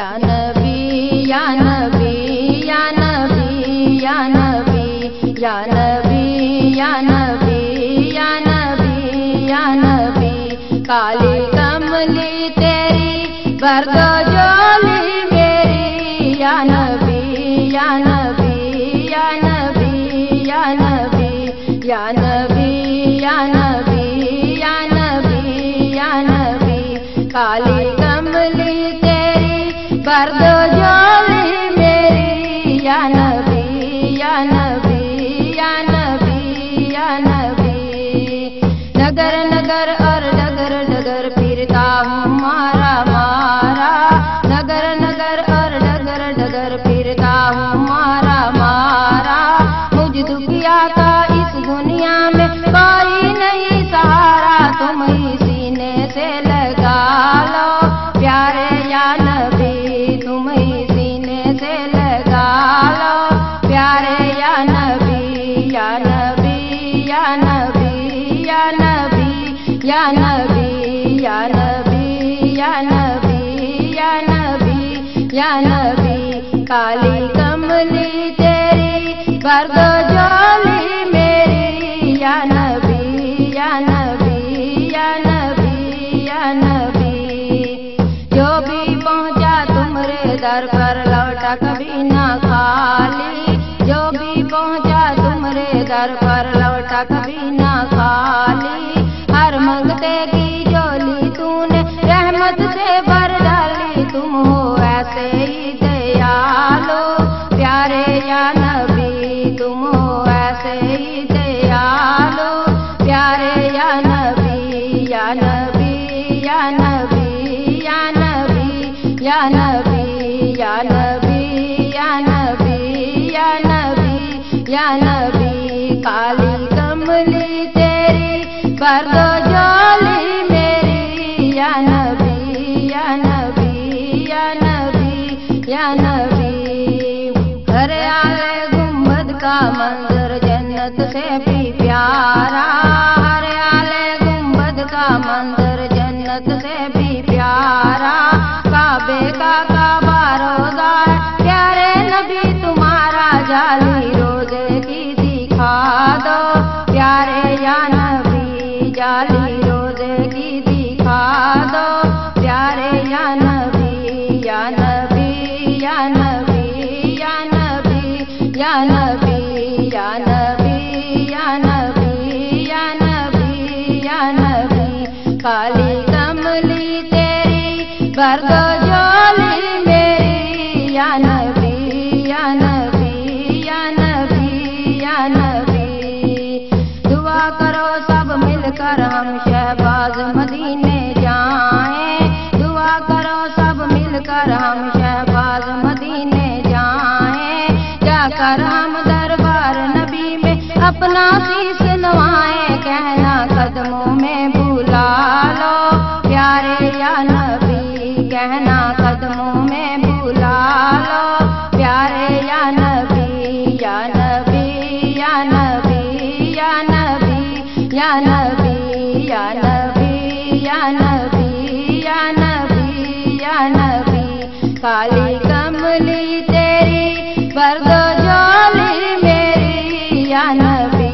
یا نبی یا نبی یا نبی یا نبی یا نبی یا نبی یا نبی یا نبی کالی کملی تیری بردو جولی میری یا نبی یا نبی یا نبی یا نبی یا نبی یا نبی یا نبی یا نبی کالی کملی تیری بردو جولی میری یا نبی یا نبی یا نبی یا نبی نگر نگر اور ڈگر ڈگر پھرتا ہوں مارا مارا نگر نگر اور ڈگر ڈگر پھرتا ہوں مارا مارا مجھ دکھیا کا اس دنیا میں کوئی نہیں سہارا تم ہی سینے سے لگا لو پیارے یا نبی تم ہی سینے سے لگا لو پیارے یا نبی یا نبی یا نبی یا نبی یا نبی یا نبی یا نبی یا نبی یا نبی کالی کملی تیری بردو جولی میری یا نبی یا نبی یا نبی یا نبی جو بھی پہنچا تمہارے در پر لوٹا کبھی نہ خالی جو بھی پہنچا تمہارے در پر لوٹا کبھی نہ خالی ہر منگتے کی جولی تو نے رحمت سے بھر ڈالی تم ہو ایسے ہی دیالو پیارے یا نبی تم ہو ایسے ہی دیالو پیارے یا نبی یا نبی یا نبی یا نبی یا نبی یا نبی یا نبی یا نبی یا نبی کالی کملی تیری بردو جولی میری یا نبی یا نبی یا نبی یا نبی گھر آلے گنبد کا منظر جنت سے بھی پیارا ہر آلے گنبد کا منظر جنت سے بھی پیارا کعبے کا کعبہ روزہ پیارے نبی تمہارا جالی روزے کی دکھا دو پیارے یا نبی جالی روزے کی دکھا دو پیارے یا نبی یا نبی یا نبی یا نبی یا نبی یا نبی یا نبی یا نبی یا نبی کالی کملی تیری بردو جولی میری یا نبی یا نبی یا نبی یا نبی دعا کرو سب مل کر ہم شہباز مدینے جائیں دعا کرو سب مل کر ہم شہباز مدینے جائیں جا کر ہم دربار نبی میں اپنا شیش نوائیں کہنا قدموں میں بلا لو پیارے یا نبی کہنا قدموں میں بلا لو پیارے یا نبی یا نبی یا نبی یا نبی یا نبی یا نبی یا نبی یا نبی یا نبی کالی کملی تیری بردو جولی میری یا نبی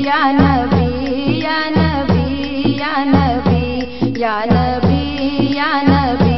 یا نبی یا نبی یا نبی یا نبی یا نبی